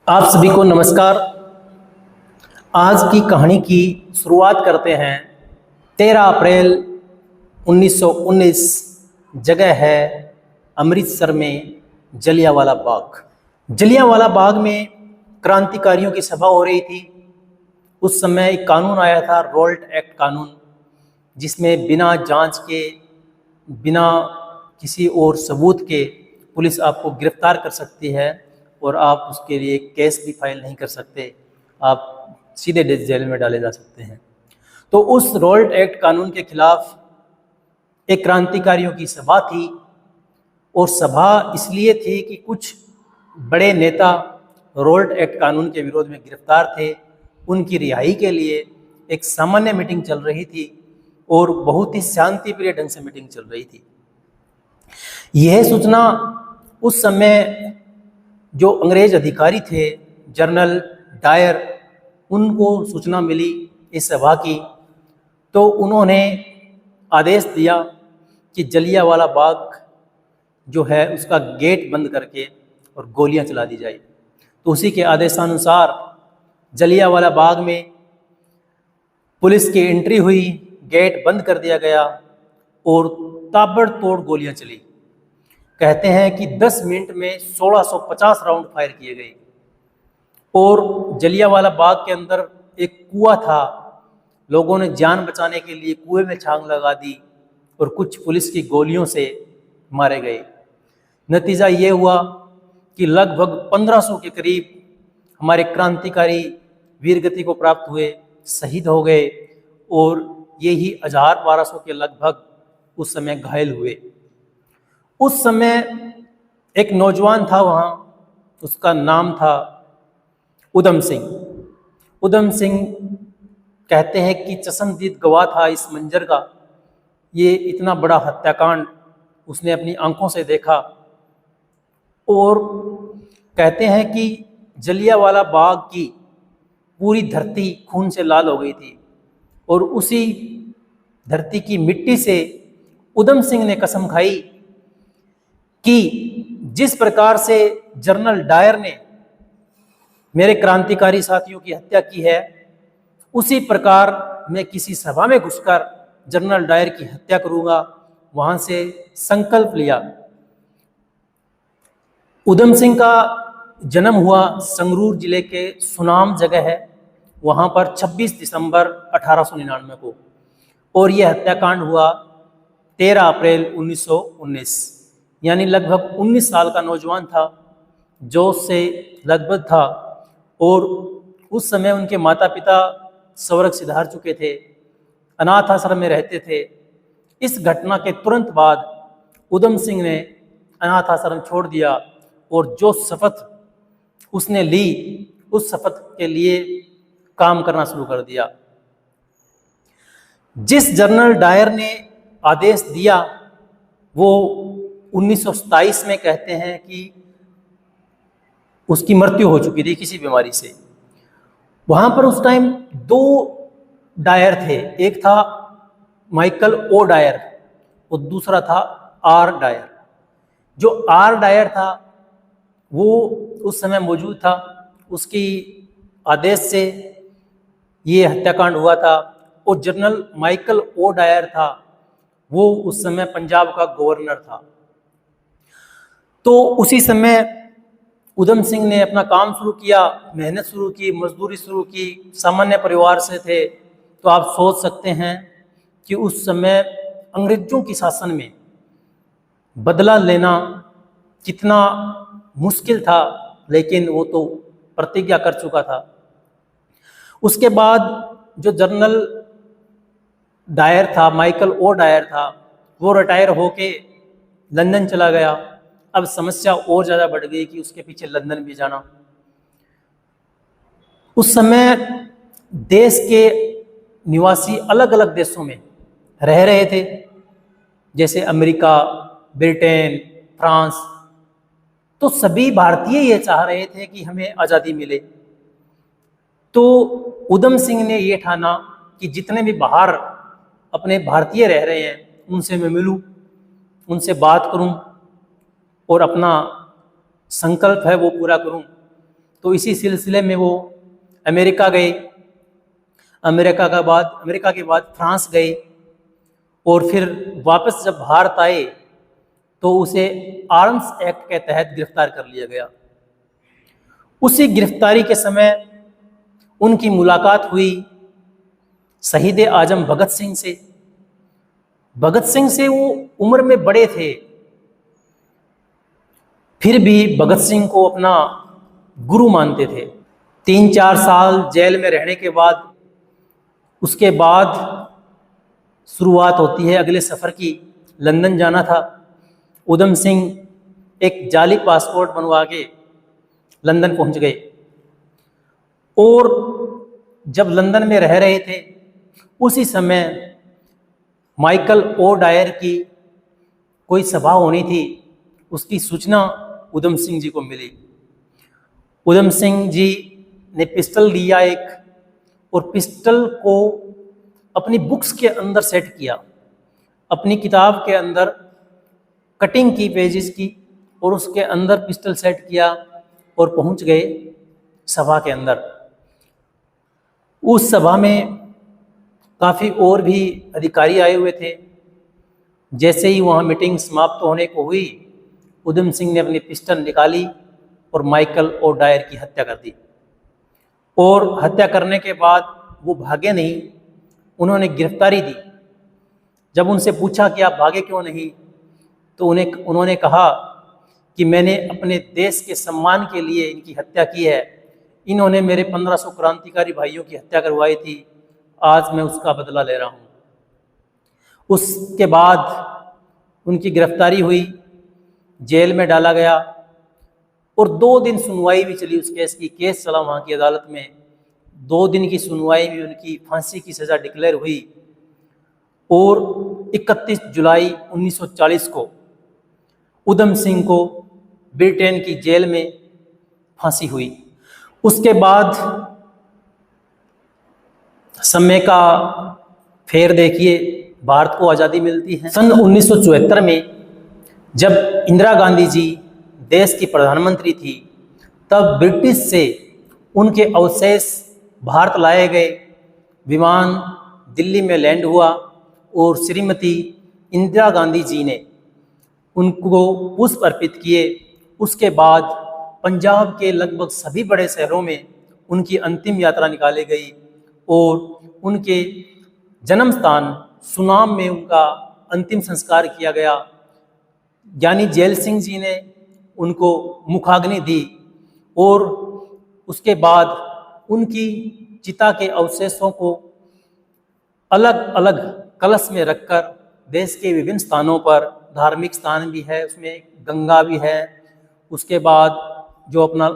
आप सभी को नमस्कार। आज की कहानी की शुरुआत करते हैं। 13 अप्रैल 1919 जगह है अमृतसर में जलियांवाला बाग। जलियांवाला बाग में क्रांतिकारियों की सभा हो रही थी। उस समय एक कानून आया था, रोल्ट एक्ट कानून, जिसमें बिना जांच के, बिना किसी और सबूत के पुलिस आपको गिरफ्तार कर सकती है और आप उसके लिए केस भी फाइल नहीं कर सकते, आप सीधे जेल में डाले जा सकते हैं। तो उस रोल्ट एक्ट कानून के खिलाफ एक क्रांतिकारियों की सभा थी, और सभा इसलिए थी कि कुछ बड़े नेता रोल्ट एक्ट कानून के विरोध में गिरफ्तार थे। उनकी रिहाई के लिए एक सामान्य मीटिंग चल रही थी और बहुत ही शांतिप्रिय ढंग से मीटिंग चल रही थी। यह सूचना उस समय जो अंग्रेज अधिकारी थे, जनरल डायर, उनको सूचना मिली इस सभा की। तो उन्होंने आदेश दिया कि जलियांवाला बाग जो है उसका गेट बंद करके और गोलियां चला दी जाए। तो उसी के आदेशानुसार जलियांवाला बाग में पुलिस की एंट्री हुई, गेट बंद कर दिया गया और ताबड़तोड़ गोलियां चली। कहते हैं कि 10 मिनट में 1650 राउंड फायर किए गए। और जलियांवाला बाग के अंदर एक कुआं था, लोगों ने जान बचाने के लिए कुएं में छांग लगा दी और कुछ पुलिस की गोलियों से मारे गए। नतीजा ये हुआ कि लगभग 1500 के करीब हमारे क्रांतिकारी वीरगति को प्राप्त हुए, शहीद हो गए, और यही 1200 के लगभग उस समय घायल हुए। उस समय एक नौजवान था वहाँ, उसका नाम था उधम सिंह। उधम सिंह कहते हैं कि चश्मदीद गवाह था इस मंजर का। ये इतना बड़ा हत्याकांड उसने अपनी आंखों से देखा, और कहते हैं कि जलियांवाला बाग की पूरी धरती खून से लाल हो गई थी, और उसी धरती की मिट्टी से उधम सिंह ने कसम खाई कि जिस प्रकार से जनरल डायर ने मेरे क्रांतिकारी साथियों की हत्या की है, उसी प्रकार मैं किसी सभा में घुसकर जनरल डायर की हत्या करूंगा। वहां से संकल्प लिया। उधम सिंह का जन्म हुआ संगरूर जिले के सुनाम जगह है, वहां पर 26 दिसंबर 1899 को, और यह हत्याकांड हुआ 13 अप्रैल 1919। यानी लगभग 19 साल का नौजवान था, जोश से लगभग था, और उस समय उनके माता पिता स्वर्ग सिधार चुके थे, अनाथ आश्रम में रहते थे। इस घटना के तुरंत बाद उधम सिंह ने अनाथ आश्रम छोड़ दिया और जो शपथ उसने ली, उस शपथ के लिए काम करना शुरू कर दिया। जिस जनरल डायर ने आदेश दिया वो 1927 में कहते हैं कि उसकी मृत्यु हो चुकी थी किसी बीमारी से। वहां पर उस टाइम 2 डायर थे, एक था माइकल ओ डायर और दूसरा था आर डायर। जो आर डायर था वो उस समय मौजूद था, उसकी आदेश से ये हत्याकांड हुआ था। और जनरल माइकल ओ डायर था, वो उस समय पंजाब का गवर्नर था। तो उसी समय उधम सिंह ने अपना काम शुरू किया, मेहनत शुरू की, मजदूरी शुरू की, सामान्य परिवार से थे। तो आप सोच सकते हैं कि उस समय अंग्रेजों की शासन में बदला लेना कितना मुश्किल था, लेकिन वो तो प्रतिज्ञा कर चुका था। उसके बाद जो जनरल डायर था, माइकल ओ डायर था, वो रिटायर होके लंदन चला गया। अब समस्या और ज़्यादा बढ़ गई कि उसके पीछे लंदन भी जाना। उस समय देश के निवासी अलग अलग देशों में रह रहे थे, जैसे अमेरिका, ब्रिटेन, फ्रांस। तो सभी भारतीय ये चाह रहे थे कि हमें आज़ादी मिले। तो उधम सिंह ने ये ठाना कि जितने भी बाहर अपने भारतीय रह रहे हैं उनसे मैं मिलूं, उनसे बात करूं और अपना संकल्प है वो पूरा करूं। तो इसी सिलसिले में वो अमेरिका गए। अमेरिका के बाद फ्रांस गए और फिर वापस जब भारत आए तो उसे आर्म्स एक्ट के तहत गिरफ्तार कर लिया गया। उसी गिरफ्तारी के समय उनकी मुलाकात हुई शहीद आजम भगत सिंह से। भगत सिंह से वो उम्र में बड़े थे, फिर भी भगत सिंह को अपना गुरु मानते थे। 3-4 साल जेल में रहने के बाद उसके बाद शुरुआत होती है अगले सफ़र की। लंदन जाना था। उधम सिंह एक जाली पासपोर्ट बनवा के लंदन पहुंच गए और जब लंदन में रह रहे थे उसी समय माइकल ओ डायर की कोई सभा होनी थी। उसकी सूचना उधम सिंह जी को मिली। उधम सिंह जी ने पिस्टल लिया एक और पिस्टल को अपनी बुक्स के अंदर सेट किया, अपनी किताब के अंदर कटिंग की पेजेस की और उसके अंदर पिस्टल सेट किया और पहुंच गए सभा के अंदर। उस सभा में काफ़ी और भी अधिकारी आए हुए थे। जैसे ही वहाँ मीटिंग समाप्त होने को हुई, उधम सिंह ने अपनी पिस्टल निकाली और माइकल ओ डायर की हत्या कर दी। और हत्या करने के बाद वो भागे नहीं, उन्होंने गिरफ्तारी दी। जब उनसे पूछा कि आप भागे क्यों नहीं, तो उन्होंने कहा कि मैंने अपने देश के सम्मान के लिए इनकी हत्या की है। इन्होंने मेरे 1500 क्रांतिकारी भाइयों की हत्या करवाई थी, आज मैं उसका बदला ले रहा हूँ। उसके बाद उनकी गिरफ्तारी हुई, जेल में डाला गया और 2 दिन सुनवाई भी चली उस केस की। केस चला वहाँ की अदालत में। 2 दिन की सुनवाई में उनकी फांसी की सज़ा डिक्लेयर हुई और 31 जुलाई 1940 को उधम सिंह को ब्रिटेन की जेल में फांसी हुई। उसके बाद समय का फेर देखिए, भारत को आज़ादी मिलती है। सन 1974 में जब इंदिरा गांधी जी देश की प्रधानमंत्री थी, तब ब्रिटिश से उनके अवशेष भारत लाए गए। विमान दिल्ली में लैंड हुआ और श्रीमती इंदिरा गांधी जी ने उनको पुष्प अर्पित किए। उसके बाद पंजाब के लगभग सभी बड़े शहरों में उनकी अंतिम यात्रा निकाली गई और उनके जन्म स्थान सुनाम में उनका अंतिम संस्कार किया गया। ज्ञानी जैल सिंह जी ने उनको मुखाग्नि दी और उसके बाद उनकी चिता के अवशेषों को अलग अलग कलश में रखकर देश के विभिन्न स्थानों पर, धार्मिक स्थान भी है उसमें, गंगा भी है, उसके बाद जो अपना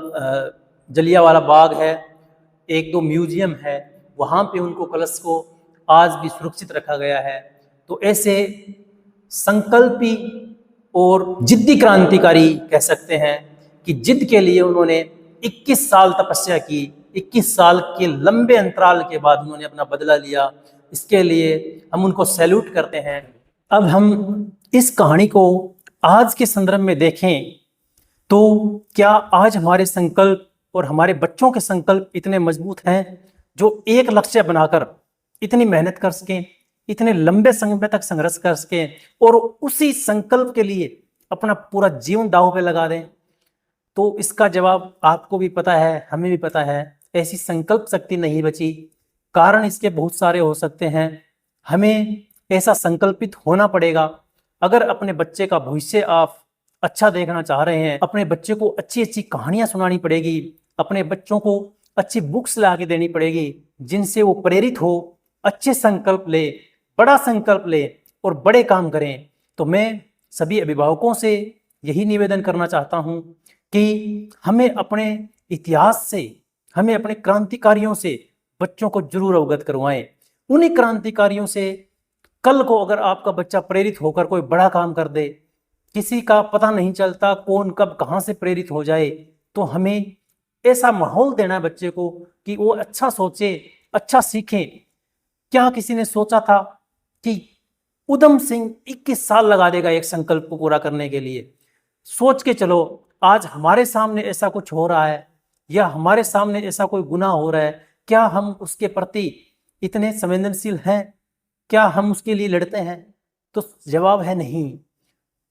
जलियांवाला बाग है, 1-2 म्यूजियम है, वहाँ पे उनको कलश को आज भी सुरक्षित रखा गया है। तो ऐसे संकल्पी और जिद्दी क्रांतिकारी कह सकते हैं कि जिद के लिए उन्होंने 21 साल तपस्या की। 21 साल के लंबे अंतराल के बाद उन्होंने अपना बदला लिया। इसके लिए हम उनको सैल्यूट करते हैं। अब हम इस कहानी को आज के संदर्भ में देखें तो क्या आज हमारे संकल्प और हमारे बच्चों के संकल्प इतने मजबूत हैं जो एक लक्ष्य बनाकर इतनी मेहनत कर सकें, इतने लंबे समय तक संघर्ष कर सकें और उसी संकल्प के लिए अपना पूरा जीवन दांव पे लगा दें? तो इसका जवाब आपको भी पता है, हमें भी पता है, ऐसी संकल्प शक्ति नहीं बची। कारण इसके बहुत सारे हो सकते हैं। हमें ऐसा संकल्पित होना पड़ेगा। अगर अपने बच्चे का भविष्य आप अच्छा देखना चाह रहे हैं, अपने बच्चे को अच्छी अच्छी कहानियां सुनानी पड़ेगी, अपने बच्चों को अच्छी बुक्स ला के देनी पड़ेगी जिनसे वो प्रेरित हो, अच्छे संकल्प ले, बड़ा संकल्प ले और बड़े काम करें। तो मैं सभी अभिभावकों से यही निवेदन करना चाहता हूं कि हमें अपने इतिहास से, हमें अपने क्रांतिकारियों से बच्चों को जरूर अवगत करवाएं। उन्हीं क्रांतिकारियों से कल को अगर आपका बच्चा प्रेरित होकर कोई बड़ा काम कर दे, किसी का पता नहीं चलता कौन कब कहाँ से प्रेरित हो जाए, तो हमें ऐसा माहौल देना है बच्चे को कि वो अच्छा सोचे, अच्छा सीखे। क्या किसी ने सोचा था कि उधम सिंह 21 साल लगा देगा एक संकल्प को पूरा करने के लिए? सोच के चलो, आज हमारे सामने ऐसा कुछ हो रहा है। या हमारे सामने ऐसा कोई गुनाह हो रहा है, क्या हम उसके प्रति इतने संवेदनशील हैं? क्या हम उसके लिए लड़ते हैं? तो जवाब है नहीं।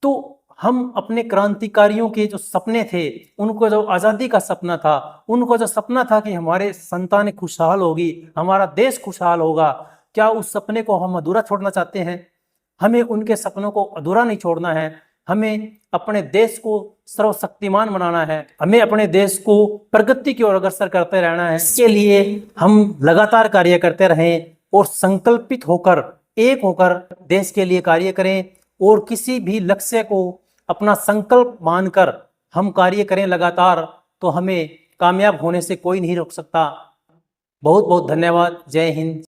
तो हम अपने क्रांतिकारियों के जो सपने थे, उनको जो आज़ादी का सपना था, उनको जो सपना था कि हमारे संतानें खुशहाल होगी, हमारा देश खुशहाल होगा, क्या उस सपने को हम अधूरा छोड़ना चाहते हैं? हमें उनके सपनों को अधूरा नहीं छोड़ना है। हमें अपने देश को सर्वशक्तिमान बनाना है। हमें अपने देश को प्रगति की ओर अग्रसर करते रहना है। इसके लिए हम लगातार कार्य करते रहें और संकल्पित होकर, एक होकर देश के लिए कार्य करें, और किसी भी लक्ष्य को अपना संकल्प मानकर हम कार्य करें लगातार, तो हमें कामयाब होने से कोई नहीं रोक सकता। बहुत बहुत धन्यवाद। जय हिंद।